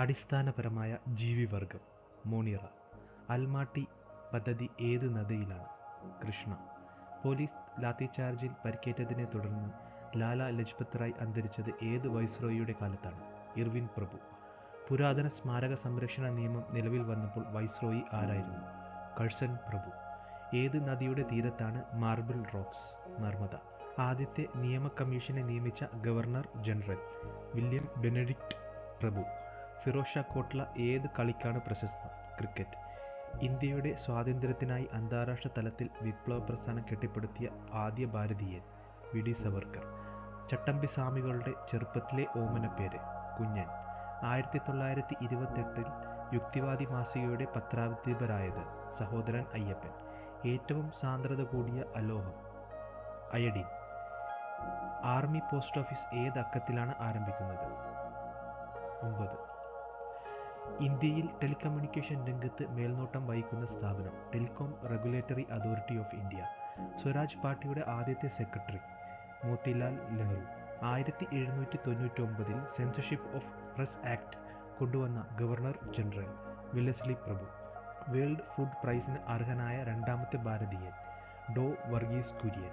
അടിസ്ഥാനപരമായ ജീവിവർഗം. മോണിറ. അൽമാട്ടി പദ്ധതി ഏത് നദിയിലാണ്? കൃഷ്ണ. പോലീസ് ലാത്തിചാർജിൽ പരിക്കേറ്റതിനെ തുടർന്ന് ലാല ലജ്പത് റായ് അന്തരിച്ചത് ഏത് വൈസ്രോയിയുടെ കാലത്താണ്? ഇർവിൻ പ്രഭു. പുരാതന സ്മാരക സംരക്ഷണ നിയമം നിലവിൽ വന്നപ്പോൾ വൈസ്രോയി ആരായിരുന്നു? കഴ്സൺ പ്രഭു. ഏത് നദിയുടെ തീരത്താണ് മാർബിൾ റോക്സ്? നർമ്മദ. ആദ്യത്തെ നിയമ കമ്മീഷനെ നിയമിച്ച ഗവർണർ ജനറൽ വില്യം ബെനഡിക്ട് പ്രഭു. ഫിറോസ് ഷാ കോട്ട്ല ഏത് കളിക്കാണ് പ്രശസ്തം? ക്രിക്കറ്റ്. ഇന്ത്യയുടെ സ്വാതന്ത്ര്യത്തിനായി അന്താരാഷ്ട്ര തലത്തിൽ വിപ്ലവ പ്രസ്ഥാനം കെട്ടിപ്പടുത്തിയ ആദ്യ ഭാരതീയൻ വി ഡി സവർക്കർ. ചട്ടമ്പി സ്വാമികളുടെ ചെറുപ്പത്തിലെ ഓമനപ്പേര്? കുഞ്ഞൻ. 1928 യുക്തിവാദി മാസികയുടെ പത്രാധിപരായത്? സഹോദരൻ അയ്യപ്പൻ. ഏറ്റവും സാന്ദ്രത കൂടിയ അലോഹം? അയഡിൻ. ആർമി പോസ്റ്റ് ഓഫീസ് ഏത് അക്കത്തിലാണ് ആരംഭിക്കുന്നത്? 9. ഇന്ത്യയിൽ ടെലികമ്മ്യൂണിക്കേഷൻ രംഗത്ത് മേൽനോട്ടം വഹിക്കുന്ന സ്ഥാപനം? Telecom regulatory authority of India. Swaraj പാർട്ടിയുടെ ആദ്യത്തെ secretary? Motilal Nehru. 1799 censorship of press act കൊണ്ടുവന്ന ഗവർണർ ജനറൽ? വെല്ലസ്ലി പ്രഭു. വേൾഡ് ഫുഡ് പ്രൈസിന് അർഹനായ രണ്ടാമത്തെ ഭാരതീയൻ? ഡോ വർഗീസ് കുര്യൻ.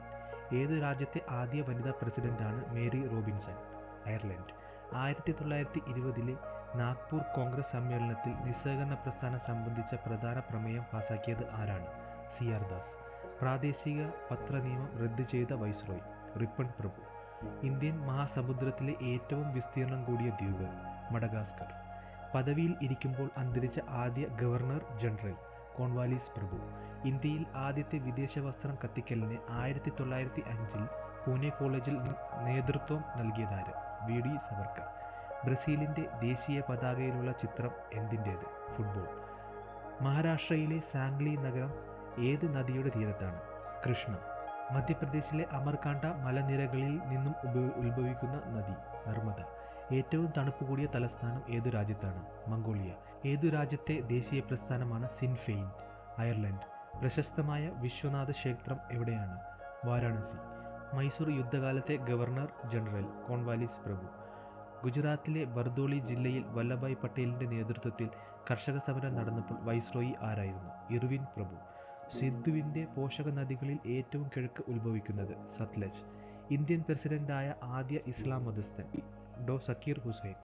ഏത് രാജ്യത്തെ ആദ്യ വനിതാ പ്രസിഡന്റാണ് Mary Robinson? Ireland. 1920 Nagpur Congress സമ്മേളനത്തിൽ നിസ്സഹകരണ പ്രസ്ഥാനം സംബന്ധിച്ച പ്രധാന പ്രമേയം പാസാക്കിയത് ആരാണ്? സി ആർ ദാസ്. പ്രാദേശിക പത്രനിയമം റദ്ദ് ചെയ്ത വൈസ്രോയി? റിപ്പൺ പ്രഭു. ഇന്ത്യൻ മഹാസമുദ്രത്തിലെ ഏറ്റവും വിസ്തീർണം കൂടിയ ദ്വീപ്? മഡഗാസ്കർ. പദവിയിൽ ഇരിക്കുമ്പോൾ അന്തരിച്ച ആദ്യ ഗവർണർ ജനറൽ? കോൺവാലിസ് പ്രഭു. ഇന്ത്യയിൽ ആദ്യത്തെ വിദേശ വസ്ത്രം കത്തിക്കലിന് 1905 പൂനെ കോളേജിൽ നേതൃത്വം നൽകിയതാര്? V D Savarkar. ബ്രസീലിൻ്റെ ദേശീയ പതാകയിലുള്ള ചിത്രം എന്തിൻ്റേത്? ഫുട്ബോൾ. മഹാരാഷ്ട്രയിലെ സാംഗ്ലി നഗരം ഏത് നദിയുടെ തീരത്താണ്? കൃഷ്ണ. മധ്യപ്രദേശിലെ അമർകാണ്ട മലനിരകളിൽ നിന്നും ഉത്ഭവിക്കുന്ന നദി? നർമ്മദ. ഏറ്റവും തണുപ്പ് കൂടിയ തലസ്ഥാനം ഏതു രാജ്യത്താണ്? മംഗോളിയ. ഏതു രാജ്യത്തെ ദേശീയ പ്രസ്ഥാനമാണ് സിൻ ഫെയിൻ? അയർലൻഡ്. പ്രശസ്തമായ വിശ്വനാഥ ക്ഷേത്രം എവിടെയാണ്? വാരാണസി. മൈസൂർ യുദ്ധകാലത്തെ ഗവർണർ ജനറൽ? കോൺവാലിസ് പ്രഭു. ഗുജറാത്തിലെ ബർദോളി ജില്ലയിൽ വല്ലഭായ് പട്ടേലിൻ്റെ നേതൃത്വത്തിൽ കർഷക സമരം നടന്നപ്പോൾ വൈസ്രോയി ആരായിരുന്നു? ഇർവിൻ പ്രഭു. സിന്ധുവിൻ്റെ പോഷക നദികളിൽ ഏറ്റവും കിഴക്ക് ഉത്ഭവിക്കുന്നത്? സത്ലജ്. ഇന്ത്യൻ പ്രസിഡന്റായ ആദ്യ ഇസ്ലാം മതസ്ഥൻ? ഡോ സക്കീർ ഹുസൈൻ.